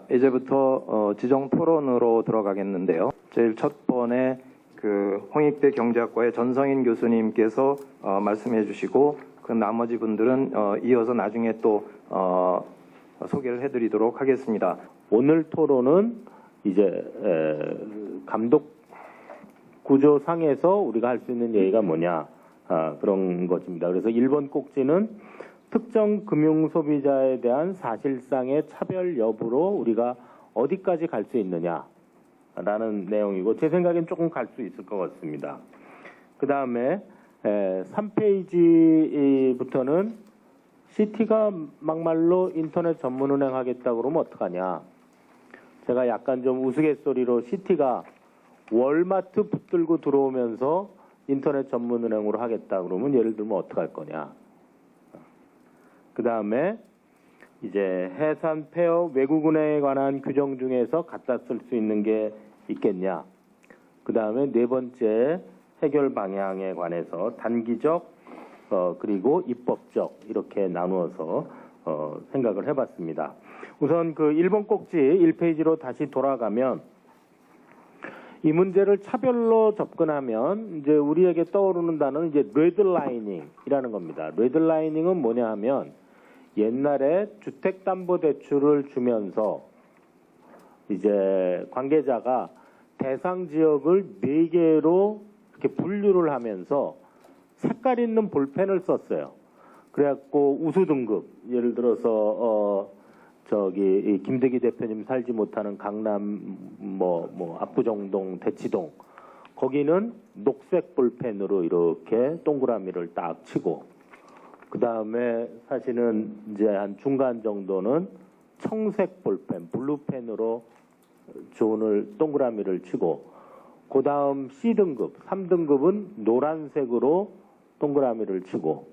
이제부터 지정 토론으로 들어가겠는데요. 제일 첫 번에 홍익대 경제학과의 전성인 교수님께서 말씀해 주시고 그 나머지 분들은 이어서 나중에 또 소개를 해드리도록 하겠습니다. 오늘 토론은 이제 감독 구조상에서 우리가 할 수 있는 얘기가 뭐냐 그런 것입니다. 그래서 1번 꼭지는 특정 금융 소비자에 대한 사실상의 차별 여부로 우리가 어디까지 갈 수 있느냐라는 내용이고 제 생각엔 조금 갈 수 있을 것 같습니다. 그 다음에 3페이지부터는 시티가 막말로 인터넷 전문은행 하겠다고 그러면 어떡하냐. 제가 약간 좀 우스갯소리로 시티가 월마트 붙들고 들어오면서 인터넷 전문은행으로 하겠다 그러면 예를 들면 어떡할 거냐. 그 다음에 이제 해산 폐업 외국은행에 관한 규정 중에서 갖다 쓸 수 있는 게 있겠냐. 그 다음에 네 번째 해결 방향에 관해서 단기적 그리고 입법적 이렇게 나누어서 생각을 해봤습니다. 우선 그 1번 꼭지 1페이지로 다시 돌아가면 이 문제를 차별로 접근하면 이제 우리에게 떠오르는 단어는 이제 레드라이닝이라는 겁니다. 레드라이닝은 뭐냐 하면 옛날에 주택담보대출을 주면서 이제 관계자가 대상 지역을 4개로 이렇게 분류를 하면서 색깔 있는 볼펜을 썼어요. 그래갖고 우수 등급, 예를 들어서 저기 김대기 대표님 살지 못하는 강남 압구정동 대치동 거기는 녹색 볼펜으로 이렇게 동그라미를 딱 치고 그 다음에 사실은 이제 한 중간 정도는 청색 볼펜, 블루펜으로 존을 동그라미를 치고 그 다음 C등급, 3등급은 노란색으로 동그라미를 치고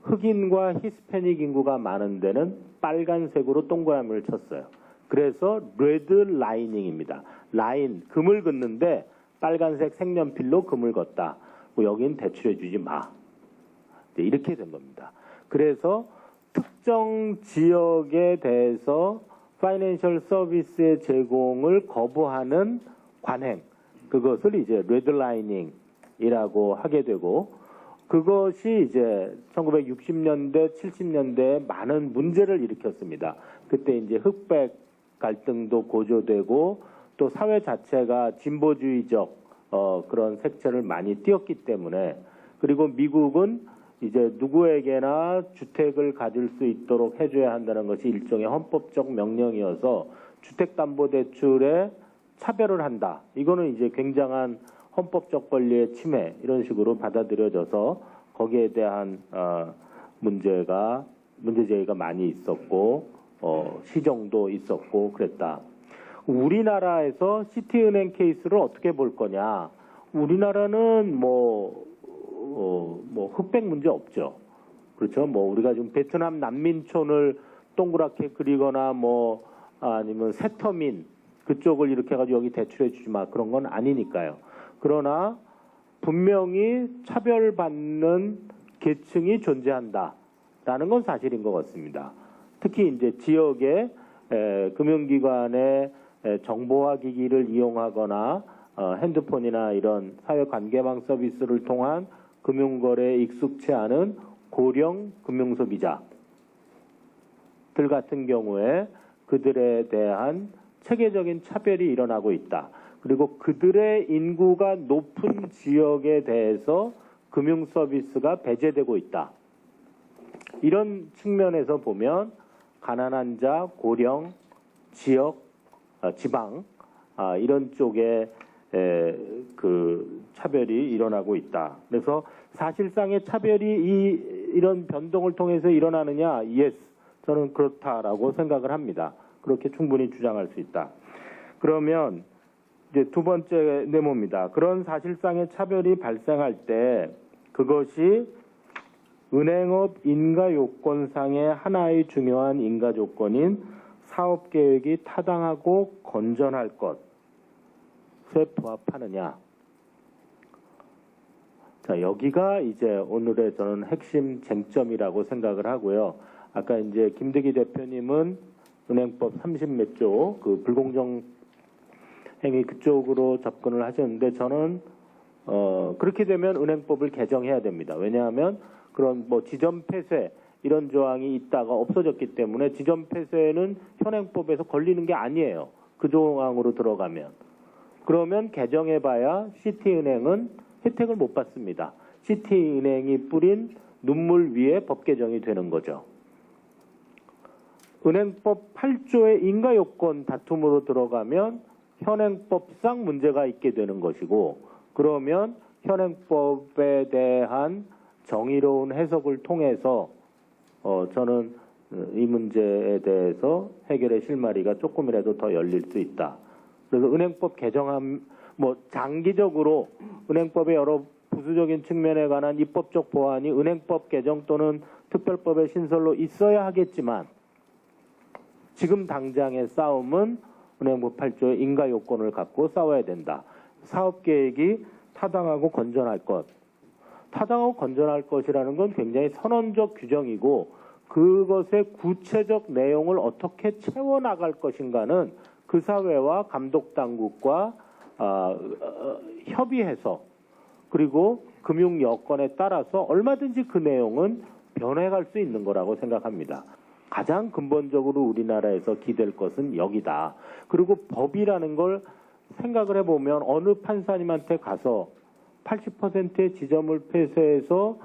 흑인과 히스패닉 인구가 많은 데는 빨간색으로 동그라미를 쳤어요. 그래서 레드 라이닝입니다. 라인, 금을 긋는데 빨간색 색연필로 금을 긋다. 여긴 대출해 주지 마. 이렇게 된 겁니다. 그래서 특정 지역에 대해서 파이낸셜 서비스의 제공을 거부하는 관행, 그것을 이제 레드라이닝이라고 하게 되고 그것이 이제 1960년대, 70년대에 많은 문제를 일으켰습니다. 그때 이제 흑백 갈등도 고조되고 또 사회 자체가 진보주의적 그런 색채를 많이 띄었기 때문에 그리고 미국은 이제 누구에게나 주택을 가질 수 있도록 해줘야 한다는 것이 일종의 헌법적 명령이어서 주택담보대출에 차별을 한다. 이거는 이제 굉장한 헌법적 권리의 침해 이런 식으로 받아들여져서 거기에 대한 문제제기가 많이 있었고 시정도 있었고 그랬다. 우리나라에서 시티은행 케이스를 어떻게 볼 거냐? 우리나라는 흑백 문제 없죠. 그렇죠? 우리가 지금 베트남 난민촌을 동그랗게 그리거나 아니면 세터민 그쪽을 이렇게 해가지고 여기 대출해 주지 마 그런 건 아니니까요. 그러나 분명히 차별받는 계층이 존재한다라는 건 사실인 것 같습니다. 특히 이제 지역의 금융기관의 정보화 기기를 이용하거나 핸드폰이나 이런 사회관계망 서비스를 통한 금융거래에 익숙치 않은 고령 금융소비자들 같은 경우에 그들에 대한 체계적인 차별이 일어나고 있다. 그리고 그들의 인구가 높은 지역에 대해서 금융 서비스가 배제되고 있다. 이런 측면에서 보면 가난한 자, 고령, 지역, 지방 이런 쪽에 그 차별이 일어나고 있다. 그래서 사실상의 차별이 이런 변동을 통해서 일어나느냐? yes, 저는 그렇다라고 생각을 합니다. 그렇게 충분히 주장할 수 있다. 그러면 이제 두 번째 네모입니다. 그런 사실상의 차별이 발생할 때 그것이 은행업 인가 요건상의 하나의 중요한 인가 조건인 사업 계획이 타당하고 건전할 것에 부합하느냐. 자, 여기가 이제 오늘의 저는 핵심 쟁점이라고 생각을 하고요. 아까 이제 김대기 대표님은 은행법 30몇 조 그 불공정 행위 그쪽으로 접근을 하셨는데 저는 그렇게 되면 은행법을 개정해야 됩니다. 왜냐하면 그런 뭐 지점 폐쇄 이런 조항이 있다가 없어졌기 때문에 지점 폐쇄는 현행법에서 걸리는 게 아니에요. 그 조항으로 들어가면. 그러면 개정해봐야 시티은행은 혜택을 못 받습니다. 시티은행이 뿌린 눈물 위에 법 개정이 되는 거죠. 은행법 8조의 인가요건 다툼으로 들어가면 현행법상 문제가 있게 되는 것이고 그러면 현행법에 대한 정의로운 해석을 통해서 저는 이 문제에 대해서 해결의 실마리가 조금이라도 더 열릴 수 있다. 그래서 은행법 개정함 뭐 장기적으로 은행법의 여러 부수적인 측면에 관한 입법적 보완이 은행법 개정 또는 특별법의 신설로 있어야 하겠지만 지금 당장의 싸움은 은행법 8조의 인가 요건을 갖고 싸워야 된다. 사업계획이 타당하고 건전할 것. 타당하고 건전할 것이라는 건 굉장히 선언적 규정이고 그것의 구체적 내용을 어떻게 채워나갈 것인가는 그 사회와 감독당국과 협의해서 그리고 금융 여건에 따라서 얼마든지 그 내용은 변해갈 수 있는 거라고 생각합니다. 가장 근본적으로 우리나라에서 기댈 것은 여기다. 그리고 법이라는 걸 생각을 해보면 어느 판사님한테 가서 80%의 지점을 폐쇄해서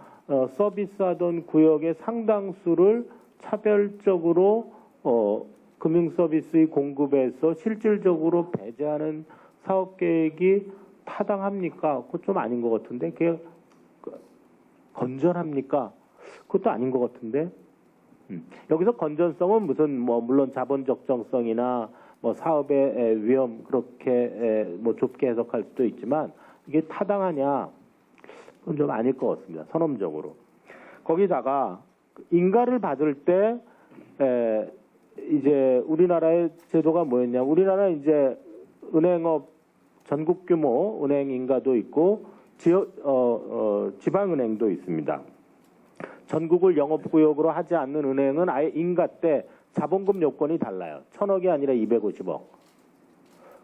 서비스하던 구역의 상당수를 차별적으로 금융서비스의 공급에서 실질적으로 배제하는 사업계획이 타당합니까? 그것 좀 아닌 것 같은데 그게 건전합니까? 그것도 아닌 것 같은데 여기서 건전성은 무슨 뭐 물론 자본 적정성이나 뭐 사업의 위험 그렇게 뭐 좁게 해석할 수도 있지만 이게 타당하냐? 그건 좀 아닐 것 같습니다. 선언적으로. 거기다가 인가를 받을 때 이제 우리나라의 제도가 뭐였냐? 우리나라 이제 은행업 전국 규모 은행 인가도 있고 지방은행도 있습니다. 전국을 영업구역으로 하지 않는 은행은 아예 인가 때 자본금 요건이 달라요. 1,000억이 아니라 250억.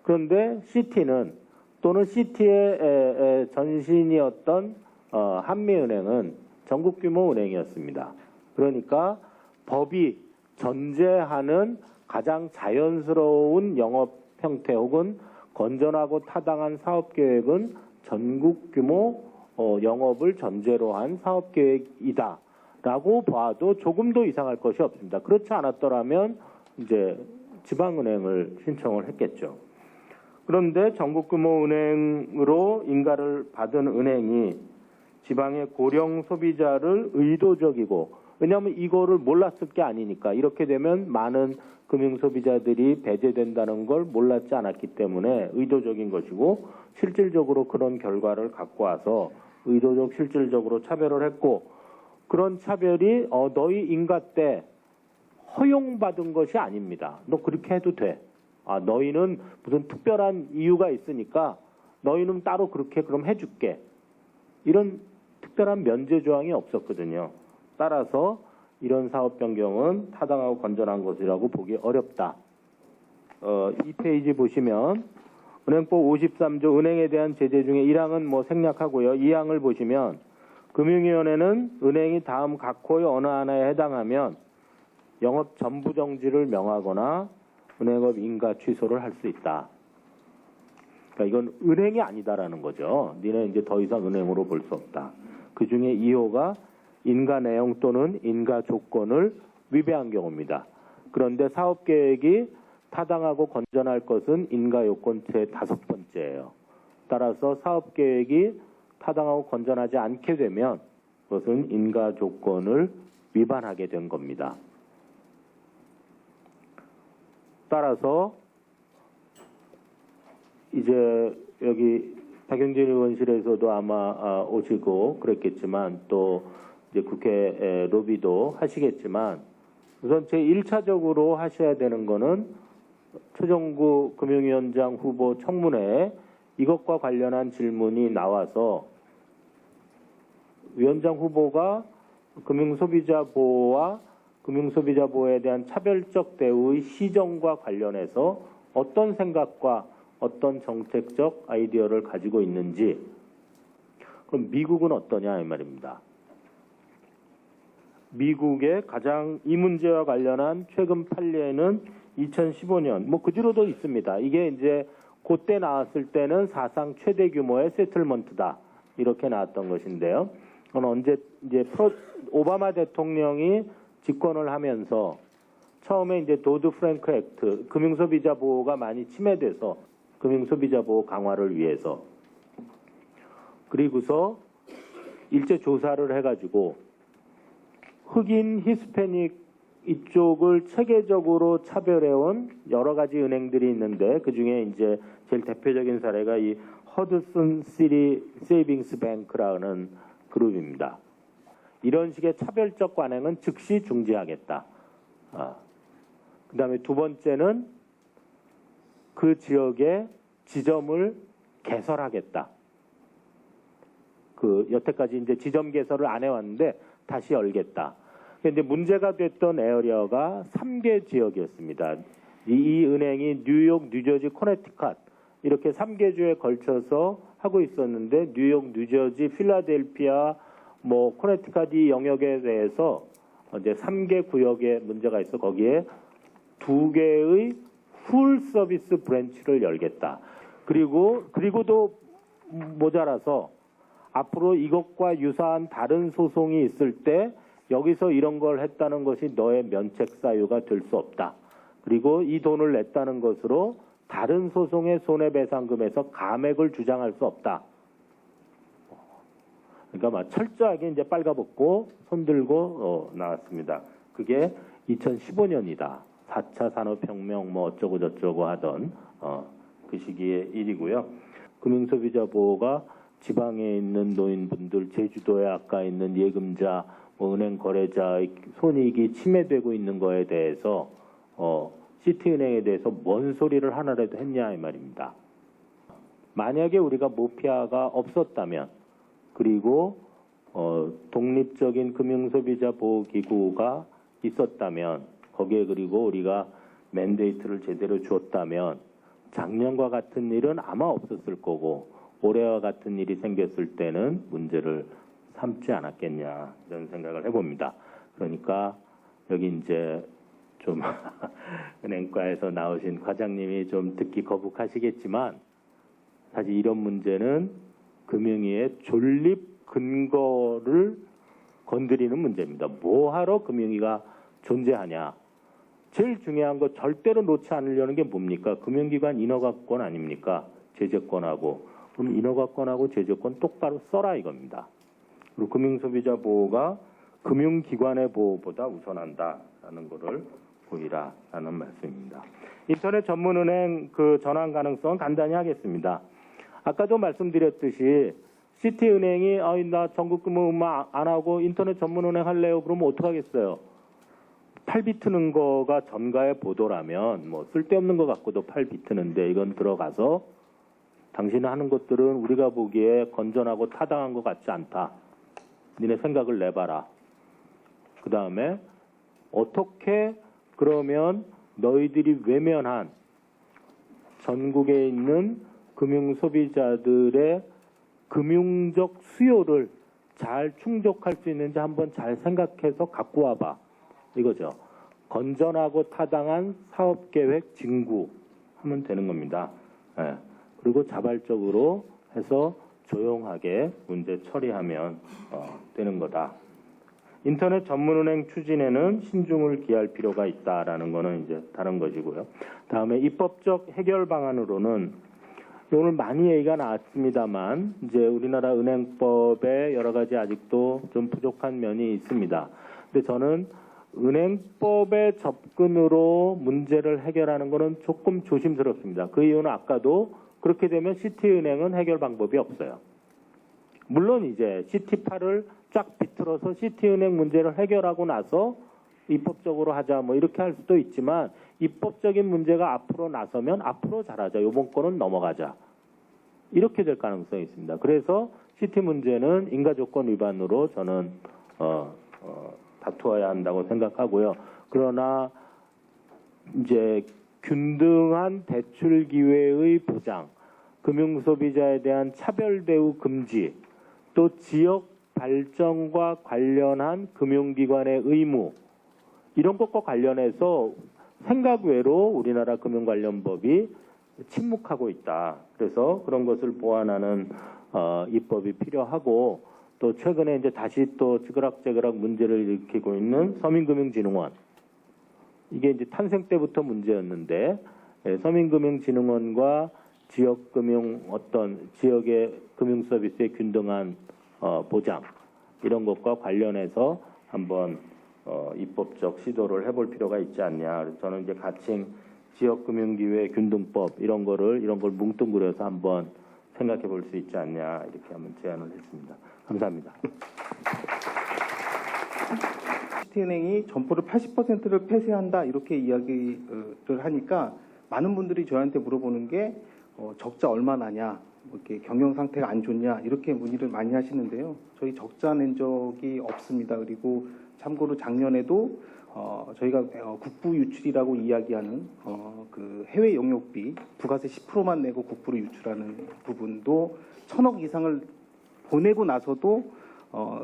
그런데 시티는 또는 시티의 전신이었던 한미은행은 전국 규모 은행이었습니다. 그러니까 법이 전제하는 가장 자연스러운 영업 형태 혹은 건전하고 타당한 사업 계획은 전국 규모 영업을 전제로 한 사업 계획이다라고 봐도 조금도 이상할 것이 없습니다. 그렇지 않았더라면 이제 지방은행을 신청을 했겠죠. 그런데 전국 규모 은행으로 인가를 받은 은행이 지방의 고령 소비자를 의도적이고 왜냐하면 이거를 몰랐을 게 아니니까 이렇게 되면 많은 금융 소비자들이 배제된다는 걸 몰랐지 않았기 때문에 의도적인 것이고 실질적으로 그런 결과를 갖고 와서 의도적 실질적으로 차별을 했고 그런 차별이 너희 인가 때 허용받은 것이 아닙니다. 너 그렇게 해도 돼. 너희는 무슨 특별한 이유가 있으니까 너희는 따로 그렇게 그럼 해줄게. 이런 특별한 면제 조항이 없었거든요. 따라서 이런 사업 변경은 타당하고 건전한 것이라고 보기 어렵다. 이 페이지 보시면 은행법 53조 은행에 대한 제재 중에 1항은 뭐 생략하고요. 2항을 보시면 금융위원회는 은행이 다음 각호의 어느 하나에 해당하면 영업 전부 정지를 명하거나 은행업 인가 취소를 할 수 있다. 그러니까 이건 은행이 아니다라는 거죠. 니네 이제 더 이상 은행으로 볼 수 없다. 그 중에 2호가 인가 내용 또는 인가 조건을 위배한 경우입니다. 그런데 사업 계획이 타당하고 건전할 것은 인가 요건 제 5번째예요. 따라서 사업 계획이 타당하고 건전하지 않게 되면 그것은 인가 조건을 위반하게 된 겁니다. 따라서 이제 여기 박영진 의원실에서도 아마 오시고 그랬겠지만 또 이제 국회 로비도 하시겠지만 우선 제 1차적으로 하셔야 되는 거는 최종구 금융위원장 후보 청문회에 이것과 관련한 질문이 나와서 위원장 후보가 금융소비자 보호와 금융소비자보호에 대한 차별적 대우의 시정과 관련해서 어떤 생각과 어떤 정책적 아이디어를 가지고 있는지. 그럼 미국은 어떠냐 이 말입니다. 미국의 가장 이 문제와 관련한 최근 판례는 2015년 그 뒤로도 있습니다. 이게 이제 그때 나왔을 때는 사상 최대 규모의 세틀먼트다 이렇게 나왔던 것인데요. 그건 언제 이제 오바마 대통령이 집권을 하면서 처음에 이제 도드 프랭크 액트 금융소비자 보호가 많이 침해돼서 금융소비자 보호 강화를 위해서 그리고서 일제 조사를 해가지고 흑인 히스패닉 이쪽을 체계적으로 차별해온 여러 가지 은행들이 있는데 그 중에 이제 제일 대표적인 사례가 이 허드슨 시티 세이빙스 뱅크라는 그룹입니다. 이런 식의 차별적 관행은 즉시 중지하겠다. 그다음에 두 번째는 그 지역의 지점을 개설하겠다. 그 여태까지 이제 지점 개설을 안 해왔는데 다시 열겠다. 근데 문제가 됐던 에어리어가 3개 지역이었습니다. 이 은행이 뉴욕, 뉴저지, 코네티컷 이렇게 3개 주에 걸쳐서 하고 있었는데 뉴욕, 뉴저지, 필라델피아, 코네티컷 이 영역에 대해서 이제 3개 구역에 문제가 있어 거기에 2개의 풀 서비스 브랜치를 열겠다. 그리고도 모자라서 앞으로 이것과 유사한 다른 소송이 있을 때 여기서 이런 걸 했다는 것이 너의 면책 사유가 될 수 없다. 그리고 이 돈을 냈다는 것으로 다른 소송의 손해배상금에서 감액을 주장할 수 없다. 그러니까 막 철저하게 이제 빨가벗고 손들고 나왔습니다. 그게 2015년이다. 4차 산업혁명 어쩌고 저쩌고 하던 그 시기의 일이고요. 금융소비자 보호가 지방에 있는 노인분들, 제주도에 아까 있는 예금자, 은행 거래자의 손익이 침해되고 있는 거에 대해서 시티은행에 대해서 뭔 소리를 하나라도 했냐 이 말입니다. 만약에 우리가 모피아가 없었다면 그리고 독립적인 금융소비자 보호기구가 있었다면 거기에 그리고 우리가 맨데이트를 제대로 줬다면 작년과 같은 일은 아마 없었을 거고 올해와 같은 일이 생겼을 때는 문제를 삼지 않았겠냐 이런 생각을 해봅니다. 그러니까 여기 이제 좀 은행과에서 나오신 과장님이 좀 듣기 거북하시겠지만 사실 이런 문제는 금융위의 존립 근거를 건드리는 문제입니다. 뭐하러 금융위가 존재하냐. 제일 중요한 거 절대로 놓지 않으려는 게 뭡니까? 금융기관 인허가권 아닙니까? 제재권하고. 그럼 인허가권하고 제재권 똑바로 써라 이겁니다. 그리고 금융소비자 보호가 금융기관의 보호보다 우선한다라는 것을 보이라라는 말씀입니다. 인터넷 전문은행 그 전환 가능성 간단히 하겠습니다. 아까도 말씀드렸듯이 시티은행이 나 전국금융 안 하고 인터넷 전문은행 할래요. 그러면 어떡하겠어요? 팔 비트는 거가 전가의 보도라면 쓸데없는 거 갖고도 팔 비트는데 이건 들어가서 당신이 하는 것들은 우리가 보기에 건전하고 타당한 것 같지 않다. 니네 생각을 내봐라. 그 다음에 어떻게 그러면 너희들이 외면한 전국에 있는 금융소비자들의 금융적 수요를 잘 충족할 수 있는지 한번 잘 생각해서 갖고 와봐. 이거죠. 건전하고 타당한 사업계획 징구하면 되는 겁니다. 그리고 자발적으로 해서 조용하게 문제 처리하면 되는 거다. 인터넷 전문은행 추진에는 신중을 기할 필요가 있다라는 거는 이제 다른 것이고요. 다음에 입법적 해결 방안으로는 오늘 많이 얘기가 나왔습니다만 이제 우리나라 은행법에 여러 가지 아직도 좀 부족한 면이 있습니다. 근데 저는 은행법의 접근으로 문제를 해결하는 것은 조금 조심스럽습니다. 그 이유는 아까도 그렇게 되면 시티은행은 해결 방법이 없어요. 물론 이제 시티8을 쫙 비틀어서 시티은행 문제를 해결하고 나서 입법적으로 하자 이렇게 할 수도 있지만 입법적인 문제가 앞으로 나서면 앞으로 잘하자. 이번 거는 넘어가자. 이렇게 될 가능성이 있습니다. 그래서 시티 문제는 인가조건 위반으로 저는 다투어야 한다고 생각하고요. 그러나 이제 균등한 대출 기회의 보장, 금융소비자에 대한 차별 대우 금지, 또 지역 발전과 관련한 금융기관의 의무, 이런 것과 관련해서 생각 외로 우리나라 금융관련법이 침묵하고 있다. 그래서 그런 것을 보완하는 입법이 필요하고, 또 최근에 이제 다시 또 찌그락찌그락 문제를 일으키고 있는 서민금융진흥원, 이게 이제 탄생 때부터 문제였는데, 서민금융진흥원과 지역금융 어떤 지역의 금융 서비스의 균등한 보장, 이런 것과 관련해서 한번 입법적 시도를 해볼 필요가 있지 않냐. 그래서 저는 이제 가칭 지역금융기회 균등법 이런 걸 뭉뚱그려서 한번 생각해 볼 수 있지 않냐, 이렇게 한번 제안을 했습니다. 감사합니다. 시티은행이 점포를 80%를 폐쇄한다 이렇게 이야기를 하니까 많은 분들이 저한테 물어보는 게 적자 얼마 나냐, 뭐 이렇게 경영 상태가 안 좋냐 이렇게 문의를 많이 하시는데요. 저희 적자 낸 적이 없습니다. 그리고 참고로 작년에도 저희가 국부 유출이라고 이야기하는 그 해외 영역비 부가세 10%만 내고 국부로 유출하는 부분도 1,000억 이상을 보내고 나서도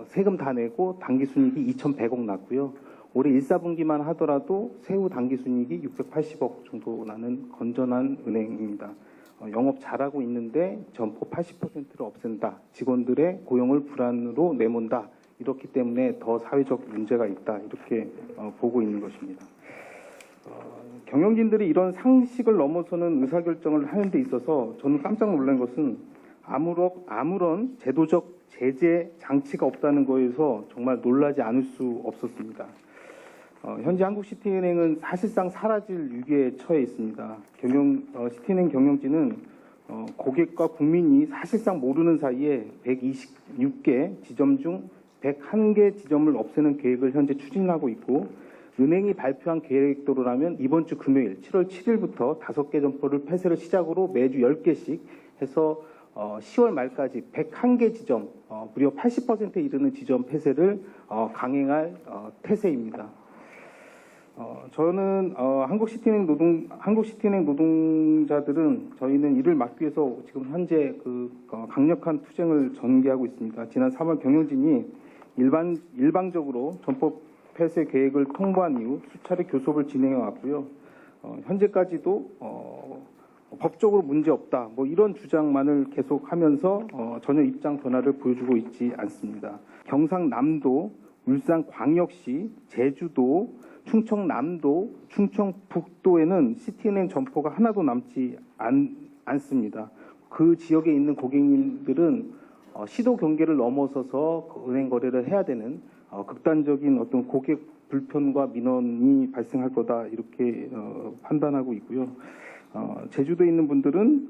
세금 다 내고 당기순이익이 2,100억 났고요. 올해 1, 4분기만 하더라도 세후 당기순이익이 680억 정도 나는 건전한 은행입니다. 영업 잘하고 있는데 점포 80%를 없앤다. 직원들의 고용을 불안으로 내몬다. 이렇기 때문에 더 사회적 문제가 있다. 이렇게 보고 있는 것입니다. 경영진들이 이런 상식을 넘어서는 의사결정을 하는 데 있어서 저는 깜짝 놀란 것은 아무런 제도적 제재 장치가 없다는 거에서 정말 놀라지 않을 수 없었습니다. 현재 한국시티은행은 사실상 사라질 위기에 처해 있습니다. 시티은행 경영진은 고객과 국민이 사실상 모르는 사이에 126개 지점 중 101개 지점을 없애는 계획을 현재 추진하고 있고, 은행이 발표한 계획대로라면 이번 주 금요일 7월 7일부터 5개 점포를 폐쇄를 시작으로 매주 10개씩 해서 10월 말까지 101개 지점, 무려 80%에 이르는 지점 폐쇄를 강행할 태세입니다. 저는 한국시티은행 노동자들은 저희는 이를 막기 위해서 지금 현재 강력한 투쟁을 전개하고 있습니다. 지난 3월 경영진이 일방적으로 점포 폐쇄 계획을 통보한 이후 수차례 교섭을 진행해 왔고요. 현재까지도 법적으로 문제 없다, 뭐 이런 주장만을 계속하면서 전혀 입장 변화를 보여주고 있지 않습니다. 경상남도, 울산광역시, 제주도, 충청남도, 충청북도에는 시티은행 점포가 하나도 남지 않습니다. 그 지역에 있는 고객님들은 시도 경계를 넘어서서 은행 거래를 해야 되는 극단적인 어떤 고객 불편과 민원이 발생할 거다, 이렇게 판단하고 있고요. 제주도에 있는 분들은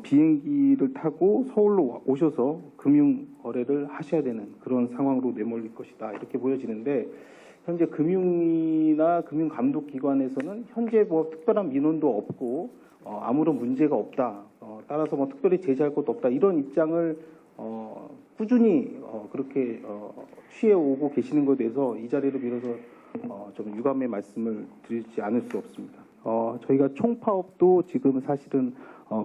비행기를 타고 서울로 오셔서 금융 거래를 하셔야 되는 그런 상황으로 내몰릴 것이다, 이렇게 보여지는데, 현재 금융이나 금융감독기관에서는 현재 뭐 특별한 민원도 없고 아무런 문제가 없다, 따라서 뭐 특별히 제재할 것도 없다, 이런 입장을 꾸준히 그렇게 취해오고 계시는 것에 대해서 이 자리를 빌어서 좀 유감의 말씀을 드리지 않을 수 없습니다. 저희가 총파업도 지금 사실은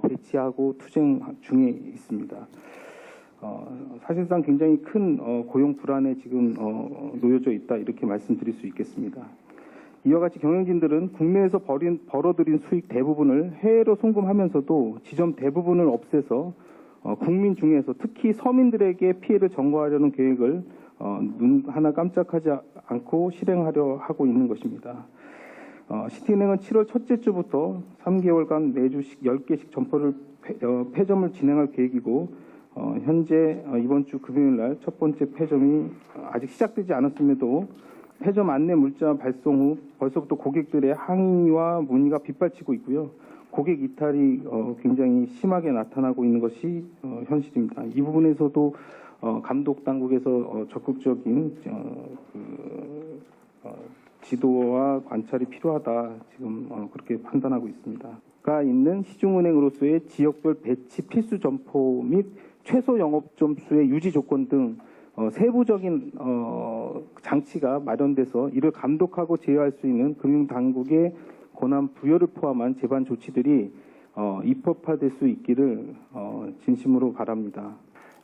배치하고 투쟁 중에 있습니다. 사실상 굉장히 큰 고용 불안에 지금 놓여져 있다, 이렇게 말씀드릴 수 있겠습니다. 이와 같이 경영진들은 국내에서 벌어들인 수익 대부분을 해외로 송금하면서도 지점 대부분을 없애서 국민 중에서 특히 서민들에게 피해를 전가하려는 계획을 눈 하나 깜짝하지 않고 실행하려 하고 있는 것입니다. 시티은행은 7월 첫째 주부터 3개월간 매주씩 10개씩 점포를 폐점을 진행할 계획이고, 현재 이번 주 금요일 날 첫 번째 폐점이 아직 시작되지 않았음에도 폐점 안내 문자 발송 후 벌써부터 고객들의 항의와 문의가 빗발치고 있고요. 고객 이탈이 굉장히 심하게 나타나고 있는 것이 현실입니다. 이 부분에서도 감독 당국에서 적극적인 지도와 관찰이 필요하다, 지금 그렇게 판단하고 있습니다. 가 있는 시중은행으로서의 지역별 배치 필수 점포 및 최소 영업 점수의 유지 조건 등 세부적인 장치가 마련돼서 이를 감독하고 제어할 수 있는 금융당국의 권한 부여를 포함한 제반 조치들이 입법화될 수 있기를 진심으로 바랍니다.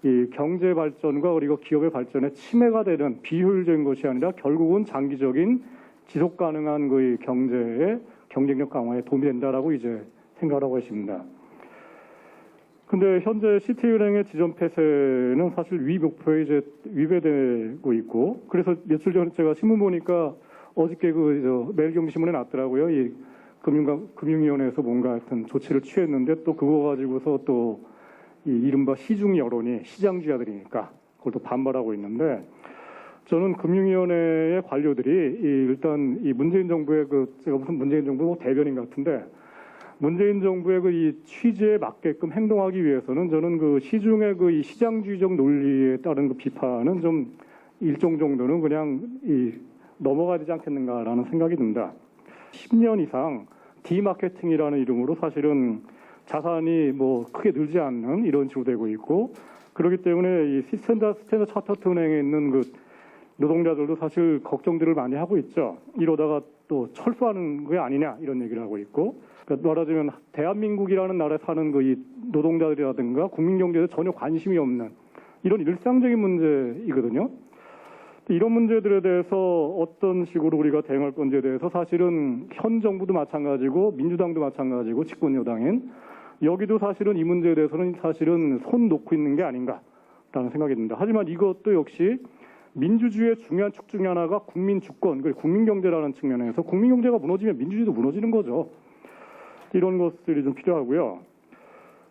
이 경제 발전과 그리고 기업의 발전에 침해가 되는 비효율적인 것이 아니라 결국은 장기적인 지속 가능한 그 경제의 경쟁력 강화에 도움이 된다라고 이제 생각하고 있습니다. 근데 현재 시티은행의 지점 폐쇄는 사실 위 목표에 이제 위배되고 있고, 그래서 며칠 전에 제가 신문 보니까 어저께 매일경제신문에 났더라고요. 이 금융위원회에서 뭔가 하여튼 조치를 취했는데 또 그거 가지고서 또 이 이른바 시중 여론이 시장주의자들이니까 그걸 또 반발하고 있는데, 저는 금융위원회의 관료들이 일단 이 문재인 정부의 제가 무슨 문재인 정부 대변인 같은데, 문재인 정부의 이 취지에 맞게끔 행동하기 위해서는 저는 그 시중의 이 시장주의적 논리에 따른 비판은 좀 일정 정도는 그냥 넘어가야 되지 않겠는가라는 생각이 듭니다. 10년 이상 디마케팅이라는 이름으로 사실은 자산이 크게 늘지 않는 이런 식으로 되고 있고, 그렇기 때문에 이 스탠다드 차터트 은행에 있는 그 노동자들도 사실 걱정들을 많이 하고 있죠. 이러다가 또 철수하는 게 아니냐 이런 얘기를 하고 있고, 그러니까 말하자면 대한민국이라는 나라에 사는 이 노동자들이라든가 국민 경제에 전혀 관심이 없는 이런 일상적인 문제이거든요. 이런 문제들에 대해서 어떤 식으로 우리가 대응할 건지에 대해서 사실은 현 정부도 마찬가지고 민주당도 마찬가지고 집권 여당인 여기도 사실은 이 문제에 대해서는 사실은 손 놓고 있는 게 아닌가라는 생각이 듭니다. 하지만 이것도 역시 민주주의의 중요한 축 중에 하나가 국민 주권, 그리고 국민 경제라는 측면에서 국민 경제가 무너지면 민주주의도 무너지는 거죠. 이런 것들이 좀 필요하고요.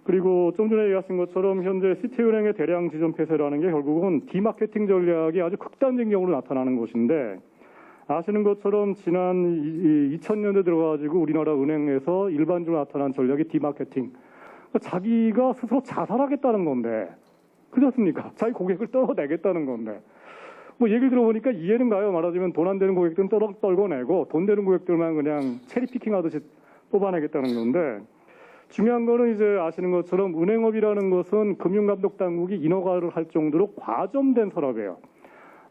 그리고 좀 전에 얘기하신 것처럼 현재 시티은행의 대량 지점 폐쇄라는 게 결국은 디마케팅 전략이 아주 극단적인 경우로 나타나는 것인데, 아시는 것처럼 지난 2000년대 들어가지고 우리나라 은행에서 일반적으로 나타난 전략이 디마케팅. 그러니까 자기가 스스로 자살하겠다는 건데, 그렇지 않습니까? 자기 고객을 떨어내겠다는 건데. 얘기를 들어보니까 이해는 가요. 말하자면 돈 안 되는 고객들은 떨궈내고 돈 되는 고객들만 그냥 체리피킹 하듯이 뽑아내겠다는 건데, 중요한 거는 이제 아시는 것처럼 은행업이라는 것은 금융감독당국이 인허가를 할 정도로 과점된 산업이에요.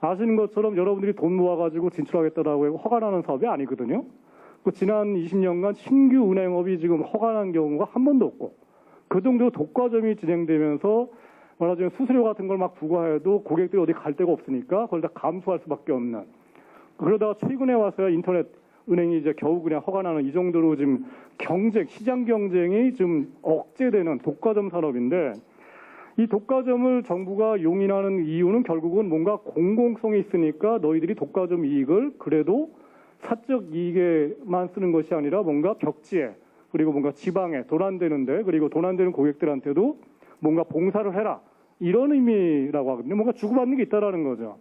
아시는 것처럼 여러분들이 돈 모아가지고 진출하겠다라고 해서 허가나는 사업이 아니거든요. 지난 20년간 신규 은행업이 지금 허가난 경우가 한 번도 없고, 그 정도로 독과점이 진행되면서 말하자면 수수료 같은 걸 막 부과해도 고객들이 어디 갈 데가 없으니까 그걸 다 감수할 수밖에 없는, 그러다가 최근에 와서야 인터넷 은행이 이제 겨우 그냥 허가나는 이 정도로 지금 시장 경쟁이 좀 억제되는 독과점 산업인데, 이 독과점을 정부가 용인하는 이유는 결국은 뭔가 공공성이 있으니까 너희들이 독과점 이익을 그래도 사적 이익에만 쓰는 것이 아니라 뭔가 벽지에, 그리고 뭔가 지방에 돈 안 되는데, 그리고 돈 안 되는 고객들한테도 뭔가 봉사를 해라, 이런 의미라고 하거든요. 뭔가 주고받는 게 있다라는 거죠.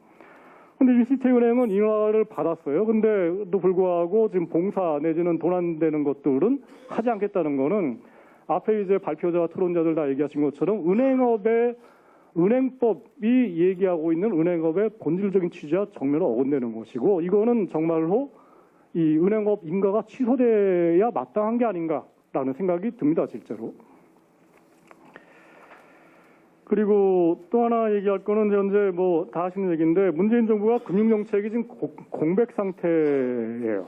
근데 시티은행은 인허가를 받았어요. 근데 또 불구하고 지금 봉사 내지는 돈 안 되는 것들은 하지 않겠다는 거는 앞에 이제 발표자와 토론자들 다 얘기하신 것처럼 은행법이 얘기하고 있는 은행업의 본질적인 취지와 정면을 어긋내는 것이고, 이거는 정말로 이 은행업 인가가 취소돼야 마땅한 게 아닌가라는 생각이 듭니다, 실제로. 그리고 또 하나 얘기할 거는 현재 다 하시는 얘기인데, 문재인 정부가 금융정책이 지금 공백 상태예요.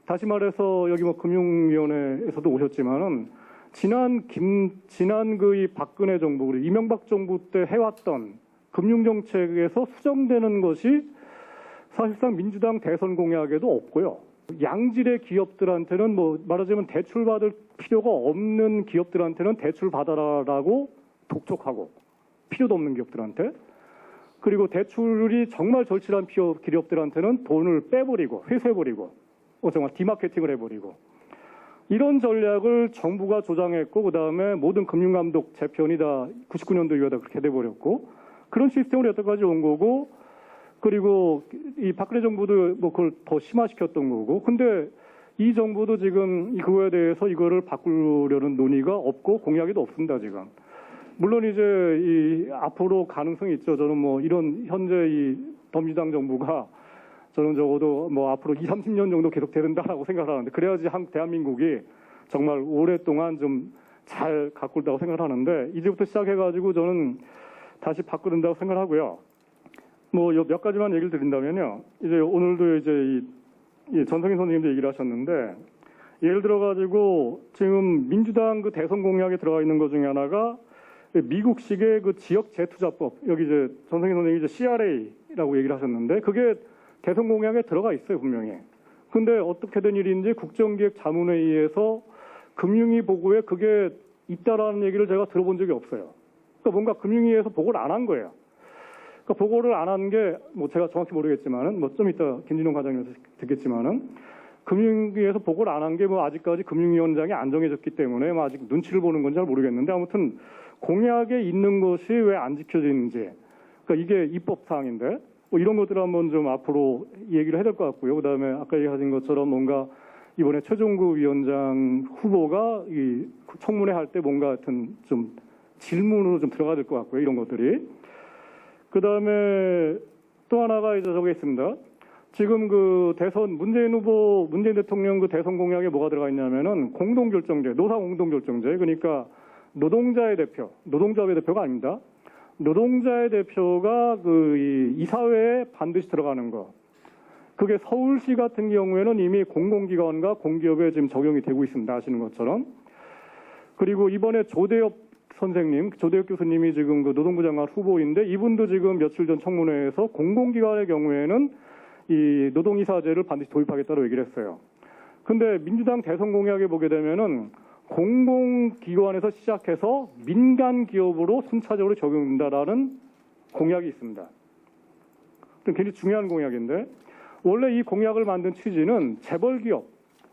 다시 말해서 여기 금융위원회에서도 오셨지만은 지난 이 박근혜 정부, 우리 이명박 정부 때 해왔던 금융정책에서 수정되는 것이 사실상 민주당 대선 공약에도 없고요. 양질의 기업들한테는 말하자면 대출 받을 필요가 없는 기업들한테는 대출 받아라라고 독촉하고, 필요도 없는 기업들한테, 그리고 대출이 정말 절실한 기업들한테는 돈을 빼버리고 회수해버리고 정말 디마케팅을 해버리고, 이런 전략을 정부가 조장했고, 그 다음에 모든 금융감독 재편이 다 99년도 이후에 다 그렇게 돼버렸고, 그런 시스템으로 여태까지 온 거고, 그리고 이 박근혜 정부도 그걸 더 심화시켰던 거고, 근데 이 정부도 지금 그거에 대해서 이거를 바꾸려는 논의가 없고 공약에도 없습니다, 지금. 물론 이제 앞으로 가능성이 있죠. 저는 이런 현재 이 더민주당 정부가 저는 적어도 앞으로 20-30년 정도 계속 된다라고 생각하는데, 그래야지 대한민국이 정말 오랫동안 좀 잘 가꿀다고 생각하는데, 이제부터 시작해가지고 저는 다시 바꾸는다고 생각하고요. 뭐 몇 가지만 얘기를 드린다면요. 이제 오늘도 이제 이 전성인 선생님도 얘기를 하셨는데 예를 들어 가지고 지금 민주당 그 대선 공약에 들어가 있는 것 중에 하나가 미국식의 그 지역 재투자법, 여기 이제 전성인 선생님이 이제 CRA라고 얘기를 하셨는데 그게 대선 공약에 들어가 있어요, 분명히. 근데 어떻게 된 일인지 국정기획자문회의에서 금융위 보고에 그게 있다라는 얘기를 제가 들어본 적이 없어요. 그러니까 뭔가 금융위에서 보고를 안 한 거예요. 그러니까 보고를 안 한 게 뭐 제가 정확히 모르겠지만은 뭐 좀 이따 김진용 과장님께서 듣겠지만은 금융위에서 보고를 안 한 게 뭐 아직까지 금융위원장이 안 정해졌기 때문에 뭐 아직 눈치를 보는 건지 잘 모르겠는데 아무튼 공약에 있는 것이 왜 안 지켜지는지, 그러니까 이게 입법 사항인데 뭐 이런 것들을 한번 좀 앞으로 얘기를 해야 될 것 같고요. 그다음에 아까 얘기하신 것처럼 뭔가 이번에 최종구 위원장 후보가 이 청문회 할 때 뭔가 하여튼 좀 질문으로 좀 들어가야 될 것 같고요. 이런 것들이. 그다음에 또 하나가 이제 저게 있습니다. 지금 그 대선 문재인 대통령 그 대선 공약에 뭐가 들어가 있냐면은 공동결정제, 노사 공동결정제. 그러니까 노동자의 대표, 노동조합의 대표가 아닙니다. 노동자의 대표가 그 이사회에 반드시 들어가는 거. 그게 서울시 같은 경우에는 이미 공공기관과 공기업에 지금 적용이 되고 있습니다. 아시는 것처럼. 그리고 이번에 조대엽 교수님이 지금 그 노동부 장관 후보인데 이분도 지금 며칠 전 청문회에서 공공기관의 경우에는 이 노동이사제를 반드시 도입하겠다고 얘기를 했어요. 근데 민주당 대선 공약에 보게 되면은 공공기관에서 시작해서 민간 기업으로 순차적으로 적용된다라는 공약이 있습니다. 굉장히 중요한 공약인데 원래 이 공약을 만든 취지는 재벌기업,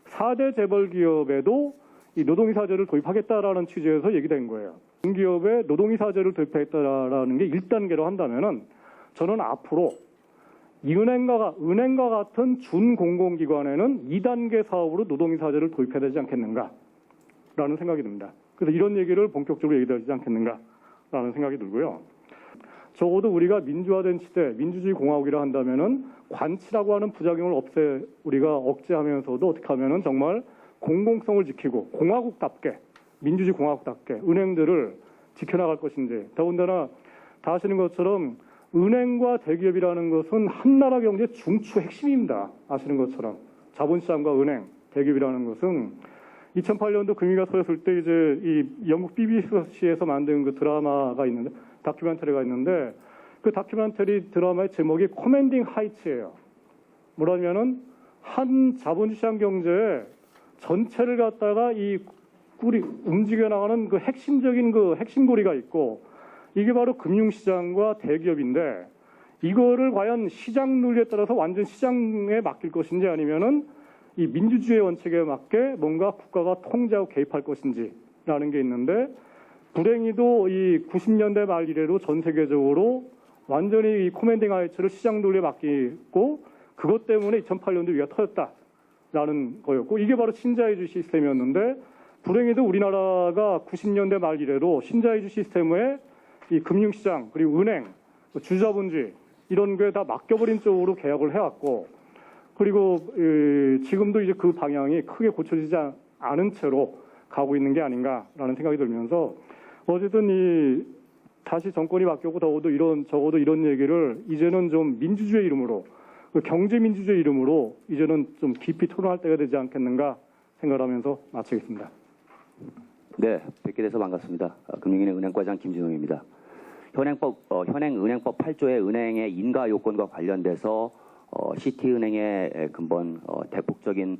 4대 재벌기업에도 이 노동이사제를 도입하겠다라는 취지에서 얘기된 거예요. 공기업에 노동이사제를 도입하겠다라는 게 1단계로 한다면은 저는 앞으로 은행과 같은 준공공기관에는 2단계 사업으로 노동이사제를 도입해야 되지 않겠는가라는 생각이 듭니다. 그래서 이런 얘기를 본격적으로 얘기되지 않겠는가라는 생각이 들고요. 적어도 우리가 민주화된 시대, 민주주의 공화국이라 한다면은 관치라고 하는 부작용을 우리가 억제하면서도 어떻게 하면은 정말 공공성을 지키고 공화국답게, 민주주의 공화국답게 은행들을 지켜나갈 것인지. 더군다나 다 아시는 것처럼 은행과 대기업이라는 것은 한 나라 경제 중추 핵심입니다. 아시는 것처럼 자본시장과 은행, 대기업이라는 것은 2008년도 금리가 서였을 때 이제 이 영국 BBC에서 만든 그 드라마가 있는데 다큐멘터리가 있는데 그 다큐멘터리 드라마의 제목이 커맨딩 하이츠예요. 뭐라면은 한 자본시장 경제에 전체를 갖다가 이 꿀이 움직여 나가는 그 핵심적인 그 핵심고리가 있고 이게 바로 금융시장과 대기업인데 이거를 과연 시장 논리에 따라서 완전 시장에 맡길 것인지 아니면은 이 민주주의 원칙에 맞게 뭔가 국가가 통제하고 개입할 것인지라는 게 있는데 불행히도 이 90년대 말 이래로 전 세계적으로 완전히 이 커맨딩 하이츠를 시장 논리에 맡기고 그것 때문에 2008년도 위기가 터졌다라는 거였고 이게 바로 신자유주의 시스템이었는데 불행히도 우리나라가 90년대 말 이래로 신자유주의 시스템에 이 금융시장 그리고 은행, 주자본주의 이런 게 다 맡겨버린 쪽으로 개혁을 해왔고 그리고 지금도 이제 그 방향이 크게 고쳐지지 않은 채로 가고 있는 게 아닌가라는 생각이 들면서 어쨌든 다시 정권이 바뀌고 적어도 이런 얘기를 이제는 좀 민주주의 이름으로 경제 민주주의 이름으로 이제는 좀 깊이 토론할 때가 되지 않겠는가 생각하면서 마치겠습니다. 네, 뵙게 돼서 반갑습니다. 금융인의 은행과장 김진웅입니다. 현행은행법 8조의 은행의 인가 요건과 관련돼서 시티은행의 근본 대폭적인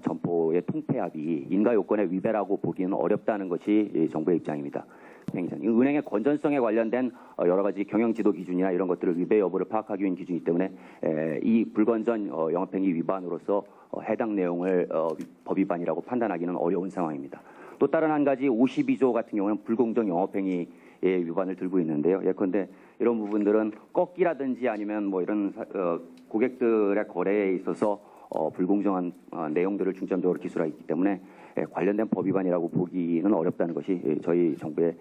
점포의 통폐합이 인가 요건의 위배라고 보기는 어렵다는 것이 정부의 입장입니다. 은행의 건전성에 관련된 여러 가지 경영지도 기준이나 이런 것들을 위배 여부를 파악하기 위한 기준이기 때문에 이 불건전 영업행위 위반으로서 해당 내용을 법 위반이라고 판단하기는 어려운 상황입니다. 또 다른 한 가지 52조 같은 경우는 불공정 영업행위의 위반을 들고 있는데요. 예컨대 이런 부분들은 꺾기라든지 아니면 뭐 이런 고객들의 거래에 있어서 불공정한 내용들을 중점적으로 기술하고 있기 때문에 관련된 법 위반이라고 보기는 어렵다는 것이 저희 정부의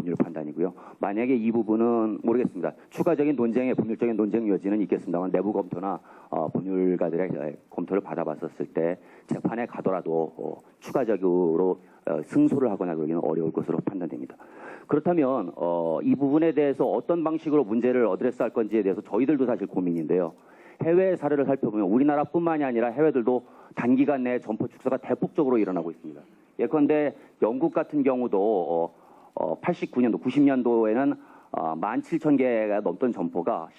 법률 판단이고요. 만약에 이 부분은 모르겠습니다. 추가적인 논쟁의 법률적인 논쟁 여지는 있겠습니다만 내부 검토나 법률가들의 검토를 받아봤었을 때 재판에 가더라도 추가적으로 승소를 하거나 그러기는 어려울 것으로 판단됩니다. 그렇다면 이 부분에 대해서 어떤 방식으로 문제를 어드레스할 건지에 대해서 저희들도 사실 고민인데요. 해외 사례를 살펴보면 우리나라뿐만이 아니라 해외들도 단기간 내에 점포 축소가 대폭적으로 일어나고 있습니다. 예컨대 영국 같은 경우도 89년도, 90년도에는 17,000개가 넘던 점포가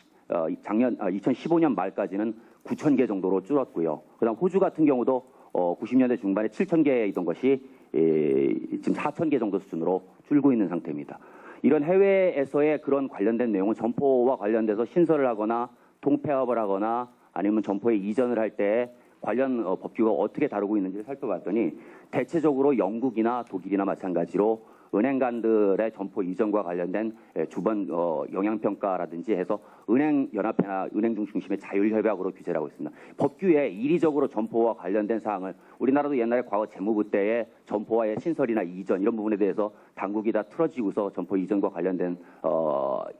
작년 2015년 말까지는 9,000개 정도로 줄었고요. 그다음 호주 같은 경우도 90년대 중반에 7,000개이던 것이 지금 4,000개 정도 수준으로 줄고 있는 상태입니다. 이런 해외에서의 그런 관련된 내용은 점포와 관련돼서 신설을 하거나 통폐합을 하거나 아니면 점포에 이전을 할 때 관련 법규가 어떻게 다루고 있는지를 살펴봤더니 대체적으로 영국이나 독일이나 마찬가지로 은행간들의 점포 이전과 관련된 주번 영향평가라든지 해서 은행연합회나 은행중 중심의 자율협약으로 규제를 하고 있습니다. 법규에 이리적으로 점포와 관련된 사항을 우리나라도 옛날에 과거 재무부 때에 점포와의 신설이나 이전 이런 부분에 대해서 당국이 다 틀어지고서 점포 이전과 관련된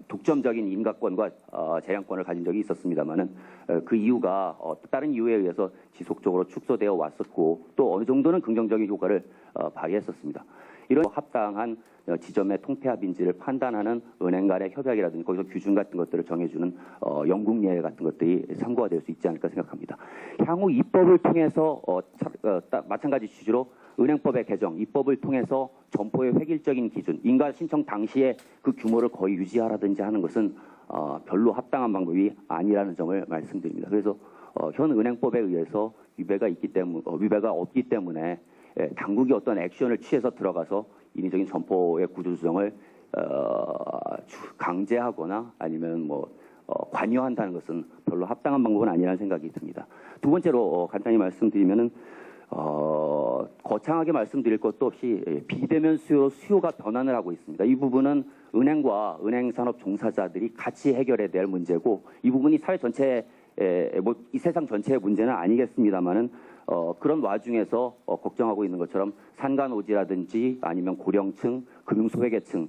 독점적인 인가권과 재량권을 가진 적이 있었습니다만은 그 이유가 다른 이유에 의해서 지속적으로 축소되어 왔었고 또 어느 정도는 긍정적인 효과를 발휘했었습니다. 이런 합당한 지점의 통폐합인지를 판단하는 은행 간의 협약이라든지 거기서 규준 같은 것들을 정해주는 영국 예외 같은 것들이 참고가 될 수 있지 않을까 생각합니다. 향후 입법을 통해서 마찬가지 취지로 은행법의 개정, 입법을 통해서 점포의 획일적인 기준, 인가 신청 당시에 그 규모를 거의 유지하라든지 하는 것은 별로 합당한 방법이 아니라는 점을 말씀드립니다. 그래서 현 은행법에 의해서 위배가 없기 때문에 당국이 어떤 액션을 취해서 들어가서 인위적인 점포의 구조 조정을 강제하거나 아니면 관여한다는 것은 별로 합당한 방법은 아니라는 생각이 듭니다. 두 번째로 간단히 말씀드리면은 거창하게 말씀드릴 것도 없이 비대면 수요가 변환을 하고 있습니다. 이 부분은 은행과 은행산업 종사자들이 같이 해결해야 될 문제고 이 부분이 사회 전체에 이 세상 전체의 문제는 아니겠습니다만은 그런 와중에서 걱정하고 있는 것처럼 산간오지라든지 아니면 고령층, 금융소외계층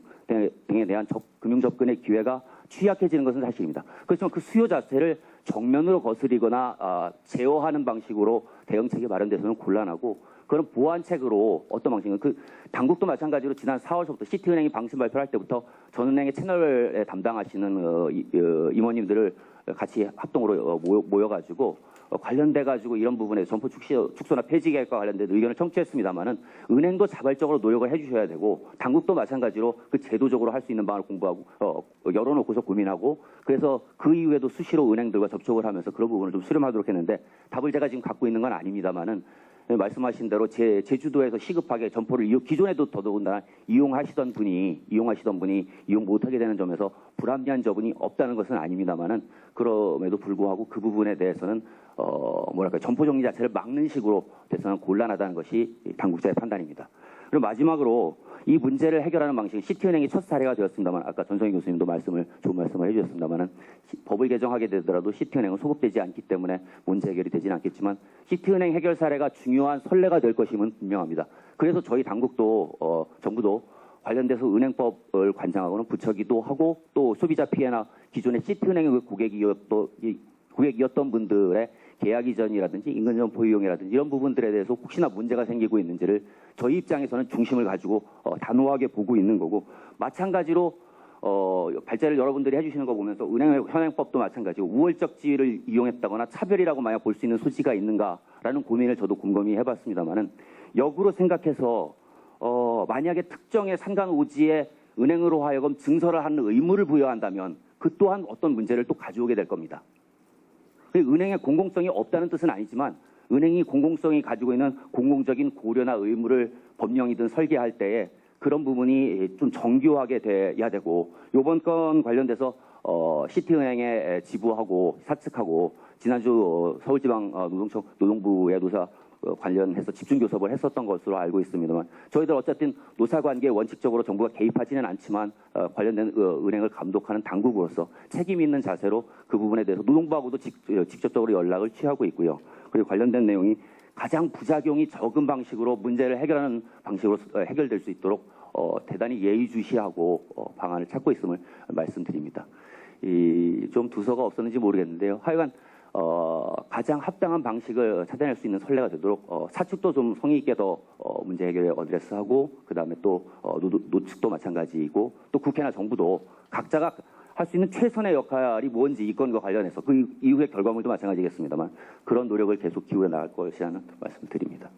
등에 대한 금융 접근의 기회가 취약해지는 것은 사실입니다. 그렇지만 그 수요 자체를 정면으로 거스리거나 제어하는 방식으로 대응책이 마련돼서는 곤란하고 그런 보완책으로 어떤 방식은 그 당국도 마찬가지로 지난 4월서부터 시티은행이 방침 발표할 때부터 전은행의 채널에 담당하시는 임원님들을 같이 합동으로 모여가지고 관련돼가지고 이런 부분에 점포 축소나 폐지 계획과 관련된 의견을 청취했습니다만은 은행도 자발적으로 노력을 해주셔야 되고 당국도 마찬가지로 그 제도적으로 할 수 있는 방안을 공부하고 열어놓고서 고민하고 그래서 그 이후에도 수시로 은행들과 접촉을 하면서 그런 부분을 좀 수렴하도록 했는데 답을 제가 지금 갖고 있는 건 아닙니다만은 말씀하신 대로 제주도에서 시급하게 점포를 기존에도 더더군다나 이용하시던 분이 이용 못하게 되는 점에서 불합리한 점이 없다는 것은 아닙니다만은 그럼에도 불구하고 그 부분에 대해서는 점포 정리 자체를 막는 식으로 돼서는 곤란하다는 것이 당국자의 판단입니다. 그리고 마지막으로 이 문제를 해결하는 방식은 시티은행이 첫 사례가 되었습니다만 아까 전성희 교수님도 좋은 말씀을 해주셨습니다만은 법을 개정하게 되더라도 시티은행은 소급되지 않기 때문에 문제 해결이 되지는 않겠지만 시티은행 해결 사례가 중요한 선례가 될 것임은 분명합니다. 그래서 저희 당국도 정부도 관련돼서 은행법을 관장하고는 부처기도 하고 또 소비자 피해나 기존의 시티은행의 고객이었던 분들의 계약 이전이라든지 인근점 보유용이라든지 이런 부분들에 대해서 혹시나 문제가 생기고 있는지를 저희 입장에서는 중심을 가지고 단호하게 보고 있는 거고 마찬가지로 발제를 여러분들이 해주시는 거 보면서 현행법도 마찬가지고 우월적 지위를 이용했다거나 차별이라고 만약 볼 수 있는 소지가 있는가라는 고민을 저도 곰곰이 해봤습니다만은 역으로 생각해서 만약에 특정의 산간오지에 은행으로 하여금 증설을 하는 의무를 부여한다면 그 또한 어떤 문제를 또 가져오게 될 겁니다. 은행의 공공성이 없다는 뜻은 아니지만 은행이 공공성이 가지고 있는 공공적인 고려나 의무를 법령이든 설계할 때에 그런 부분이 좀 정교하게 돼야 되고 이번 건 관련돼서 시티은행에 지부하고 사측하고 지난주 서울지방 노동부의 노사 관련해서 집중교섭을 했었던 것으로 알고 있습니다만 저희들 어쨌든 노사관계에 원칙적으로 정부가 개입하지는 않지만 관련된 은행을 감독하는 당국으로서 책임 있는 자세로 그 부분에 대해서 노동부하고도 직접적으로 연락을 취하고 있고요. 그리고 관련된 내용이 가장 부작용이 적은 방식으로 문제를 해결하는 방식으로 해결될 수 있도록 대단히 예의주시하고 방안을 찾고 있음을 말씀드립니다. 좀 두서가 없었는지 모르겠는데요. 하여간 가장 합당한 방식을 찾아낼 수 있는 선례가 되도록 사측도 좀 성의 있게 더 문제 해결에 어드레스하고 그다음에 또 노측도 마찬가지이고 또 국회나 정부도 각자가 할 수 있는 최선의 역할이 뭔지 이 건과 관련해서 그 이후의 결과물도 마찬가지겠습니다만 그런 노력을 계속 기울여 나갈 것이라는 말씀을 드립니다.